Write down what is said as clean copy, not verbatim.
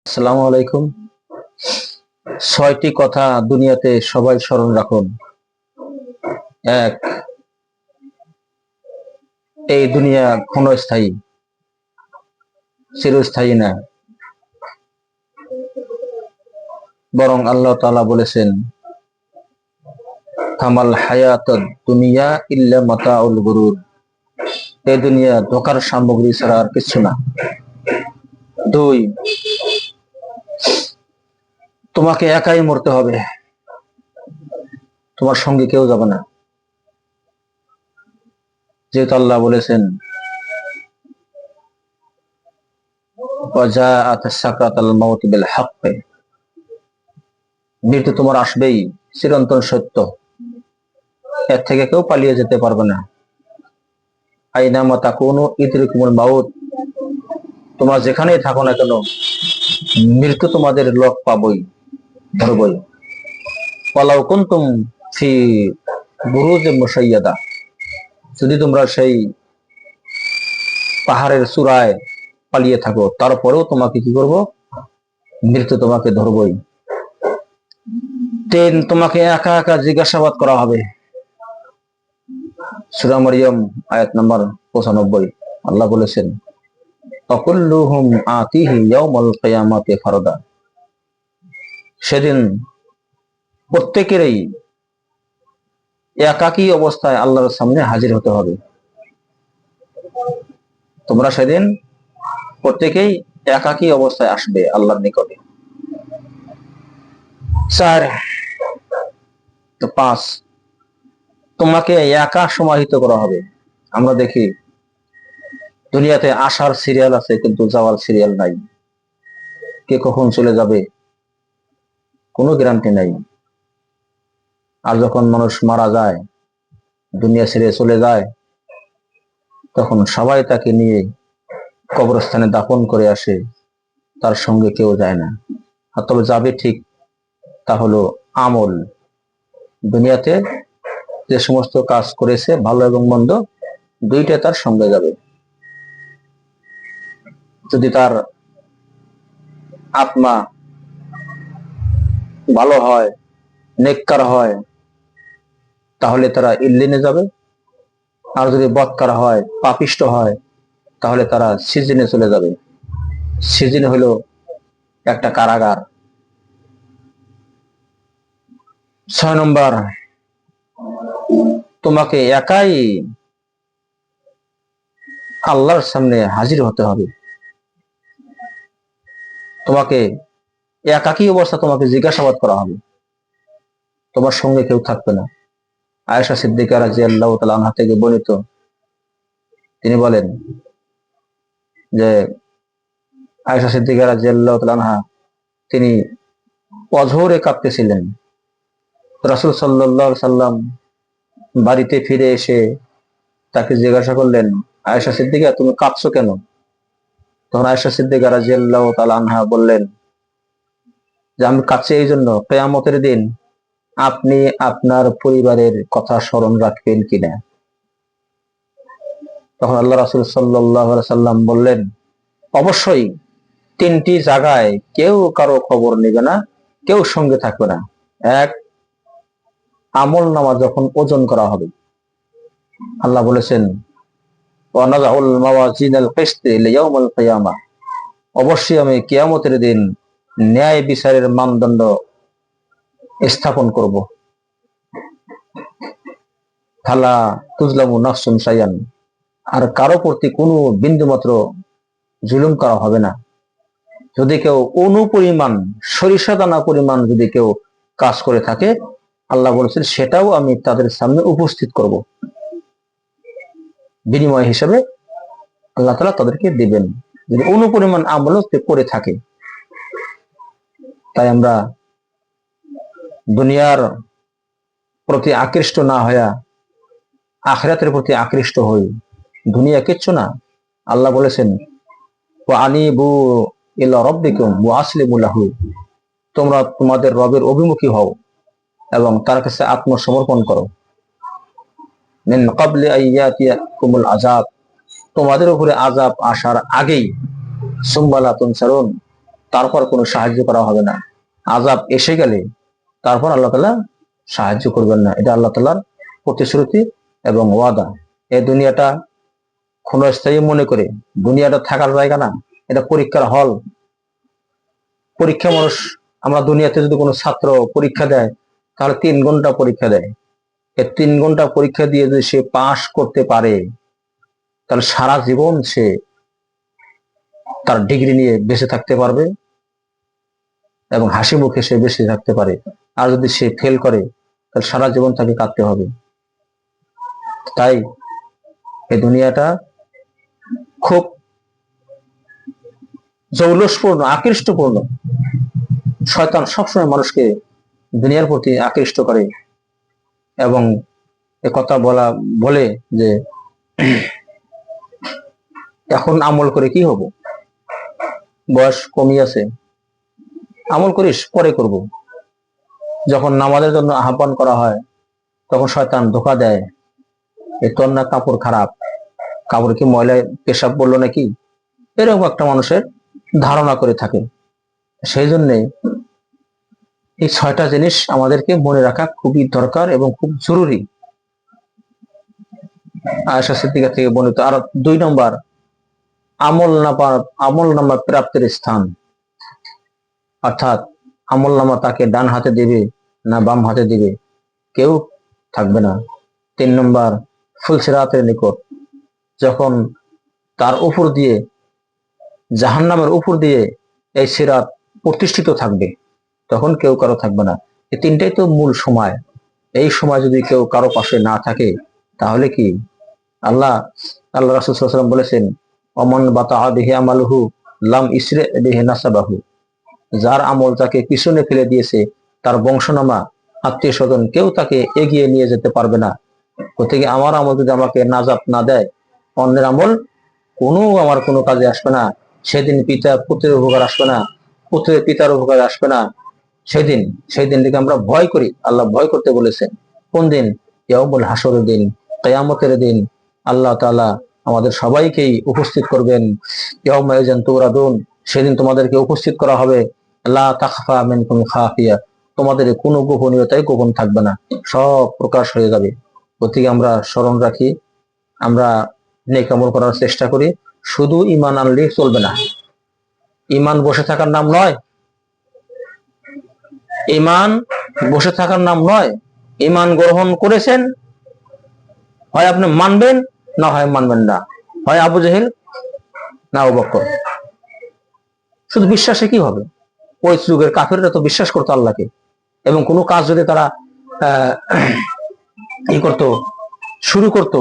আসসালামু আলাইকুম। 6টি কথা দুনিয়াতে সবাই স্মরণ রাখুন। 1, এই দুনিয়া ক্ষণস্থায়ী, চিরস্থায়ী না। বরং আল্লাহ তাআলা বলেছেন, কামাল হায়াতুদ দুনিয়া ইল্লা মাতাউল গুরুর। এই দুনিয়া ধোঁকার সামগ্রী ছাড়া আর কিছু না। 2, তোমাকে একাই মরতে হবে, তোমার সঙ্গে কেউ যাবে না। যেহেতু আল্লাহ বলেছেন, ওয়াজাআত সাকরাতুল মাউত বিল হক, মৃত্যু তোমার আসবেই, চিরন্তন সত্য। এর থেকে কেউ পালিয়ে যেতে পারবে না। আইনামা তাকুনু ইদরিকুমুল মাউত, তোমরা যেখানেই থাকো না কেন, মৃত্যু তোমাদের লোক পাবই, ধরবই। ওয়ালাউ কুনতুম ফি বুরুজিম মুশাইয়াদা, যদি তোমরা সেই পাহাড়ের চূড়ায় পালিয়ে থাকো, তারপরেও তোমাকে কি করব? মৃত্যু তোমাকে ধরবই। 3, তোমাকে একা একা জিজ্ঞাসাবাদ করা হবে। সূরা মারইয়াম আয়াত নাম্বার 95। আল্লাহ বলেছেন, তাকুল্লুহুম আতিহি ইয়াউমাল কিয়ামাতি ফারদা, সেদিন প্রত্যেকেরই একাকী অবস্থায় আল্লাহর সামনে হাজির হতে হবে। তোমরা সেদিন প্রত্যেকেই একাকী অবস্থায় আসবে আল্লাহর নিকটে। 4, 5, তোমাকে একা সমাহিত করা হবে। আমরা দেখি দুনিয়াতে আসার সিরিয়াল আছে, কিন্তু যাওয়ার সিরিয়াল নাই। কে কখন চলে যাবে কোনো গ্যারান্টি নাই। আর যখন মানুষ মারা যায়, দুনিয়া ছেড়ে চলে যায়, তখন সবাই তাকে নিয়ে কবরস্থানে দাফন করে আসে, তার সঙ্গে কেউ যায় না। আর তবে যাবে ঠিক, তা হলো আমল। দুনিয়াতে যে সমস্ত কাজ করেছে, ভালো এবং মন্দ, দুইটা তার সঙ্গে যাবে। যদি তার আত্মা ভালো হয়, নেককার হয়, তাহলে তারা ইল্লিনে যাবে। আর যদি বদকার হয়, পাপিষ্ট হয়, তাহলে তারা সিজিনে চলে যাবে। সিজিন হলো একটা কারাগার। 6 নম্বর, তোমাকে একাই আল্লাহর সামনে হাজির হতে হবে। তোমাকে একাকী অবস্থা তোমাকে জিজ্ঞাসাবাদ করা হবে, তোমার সঙ্গে কেউ থাকবে না। আয়েশা সিদ্দিকা রাদিয়াল্লাহু তাআলা আনহা থেকে বর্ণিত, তিনি বলেন যে আয়েশা সিদ্দিকা রাদিয়াল্লাহু তাআলা আনহা তিনি অঝোরে কাঁদতেছিলেন। রাসূল সাল্লাল্লাহু আলাইহি সাল্লাম বাড়িতে ফিরে এসে তাকে জিজ্ঞাসা করলেন, আয়েশা সিদ্দিকা, তুমি কাঁদছো কেন? তখন আয়েশা সিদ্দিকা রাদিয়াল্লাহু তাআলা আনহা বললেন যে, আমি কাঁদছি এই জন্য, কিয়ামতের দিন আপনি আপনার পরিবারের কথা স্মরণ রাখবেন কিনা। তখন আল্লাহ রাসূল সাল্লাল্লাহু আলাইহি সাল্লাম বললেন, অবশ্যই 3টি জায়গায় কেউ কারো খবর নেবে না, কেউ সঙ্গে থাকবে না। 1, আমল নামা যখন ওজন করা হবে। আল্লাহ বলেছেন, ওয়ানাযাউল মাওয়াজিনাল কিসতি লিয়াউমিল কিয়ামাহ, অবশ্যই আমি কিয়ামতের দিন ন্যায় বিচারের মানদণ্ড স্থাপন করব। ফালা তুজলামু নাফসুন শাইআন, আর কারো প্রতি কোনো বিন্দুমাত্র জুলুম করা হবে না। যদি কেউ অনুপরিমাণ, সরিষা দানা পরিমাণ যদি কেউ কাজ করে থাকে, আল্লাহ বলেছেন সেটাও আমি তাদের সামনে উপস্থিত করব, বিনিময় হিসেবে আল্লাহ তাআলা তাদেরকে দিবেন, যদি অনুপরিমাণ আমল করে থাকে। তাই আমরা দুনিয়ার প্রতি আকৃষ্ট না হইয়া আখিরাতের প্রতি আকৃষ্ট হই। দুনিয়া কিচ্ছু না। আল্লাহ বলেছেন, ওয়া আনিবু ইলা রাব্বিকুম ওয়া আসলিমু লাহু, তোমরা তোমাদের রবের অভিমুখী হও এবং তার কাছে আত্মসমর্পণ করো। মিন ক্বাবলি আইয়াতিয়াকুমুল আযাব, তোমাদের উপরে আযাব আসার আগেই। সুম্মা লা তুনসারুন, তারপর কোনো সাহায্য করা হবে না। আযাব এসে গেলে তারপর আল্লাহ তাআলা সাহায্য করবেন না। এটা আল্লাহ তাআলার প্রতিশ্রুতি এবং ওয়াদা। এই দুনিয়াটা ক্ষণস্থায়ী মনে করে, দুনিয়াটা থাকার জায়গা না, এটা পরীক্ষার হল। পরীক্ষা মানুষ, আমরা দুনিয়াতে যদি কোনো ছাত্র পরীক্ষা দেয় তাহলে 3 ঘন্টা পরীক্ষা দেয়। এই 3 ঘন্টা পরীক্ষা দিয়ে যদি সে পাশ করতে পারে তাহলে সারা জীবন সে তার ডিগ্রি নিয়ে বেঁচে থাকতে পারবে এবং হাসি মুখে সে বেঁচে থাকতে পারে। আর যদি সে ফেল করে তাহলে সারা জীবন তাকে কাঁদতে হবে। তাই এই দুনিয়াটা খুব জৌলসপূর্ণ, আকৃষ্টপূর্ণ। শয়তান সবসময় মানুষকে দুনিয়ার প্রতি আকৃষ্ট করে এবং কথা বলে যে এখন আমল করে কি হবো, বয়স কমই আছে, আমল করিস পরে করব। যখন নামাজের জন্য আহ্বান করা হয় তখন শয়তান ধোঁকা দেয়, এ তোর না কাপড় খারাপ, কাপড় কি ময়লায় পেশাব বললো নাকি, এরকম একটা মানুষের ধারণা করে থাকে। সেই জন্যে এই 6টা জিনিস আমাদেরকে মনে রাখা খুবই দরকার এবং খুব জরুরি। আয়েশা সিদ্দিকা থেকে বর্ণিত। আর 2 নম্বর, আমল নামা প্রাপ্তির স্থান, অর্থাৎ আমল নামা তাকে ডান হাতে দিবে না বাম হাতে দিবে, কেউ থাকবে না। 3 নম্বর, ফুলসিরাতের নিকট, যখন তার উপর দিয়ে, জাহান্নামের উপর দিয়ে এই সিরাত প্রতিষ্ঠিত থাকবে তখন কেউ কারো থাকবে না। এই 3টাই তো মূল সময়। এই সময় যদি কেউ কারো পাশে না থাকে তাহলে কি, আল্লাহ রাসূল সাল্লাল্লাহু আলাইহি ওয়াসাল্লাম বলেছেন, অমন বাতাআ বিহি আমালুহু লাম ইসরি বিহি নাসাবাহু, যার আমল তাকে পিছনে ফেলে দিয়েছে তার বংশনামা, আত্মীয় স্বজন কেউ তাকে এগিয়ে নিয়ে যেতে পারবে না। কোথেকে আমার আমল যদি আমাকে নাজাত না দেয়, অন্যের আমল আমার কোনো কাজে আসবে না। সেদিন পিতা পুত্রের উপকার আসবে না, পুত্রের পিতার উপকার আসবে না। সেই দিনটিকে আমরা ভয় করি। আল্লাহ ভয় করতে বলেছেন। কোন দিন? ইয়াউমুল হাসরের দিন, কিয়ামতের দিন। আল্লাহ তাআলা আমাদের সবাইকেই উপস্থিত করবেন। ইয়াউমা ইয়াযান তুরাদুন, সেদিন তোমাদেরকে উপস্থিত করা হবে। লা তাখফা মিনকুম খাফিয়া, তোমাদের কোনো গোপনীয়তাই গোপন থাকবে না, সব প্রকাশ হয়ে যাবে। গতিকে আমরা স্মরণ রাখি, আমরা নেক আমল করার চেষ্টা করি। শুধু ঈমান আনলে চলবে না। ঈমান বসে থাকার নাম নয়, ঈমান বসে থাকার নাম নয়। ঈমান গ্রহণ করেছেন, হয় আপনি মানবেন না হয় মানবেন না, হয় আবু জেহেল না আবু বকর। শুধু বিশ্বাসে কি হবে? ওই যুগের কাফেররা তো বিশ্বাস করতো আল্লাহকে, এবং কোনো কাজ যদি তারা ই করতো, শুরু করতো,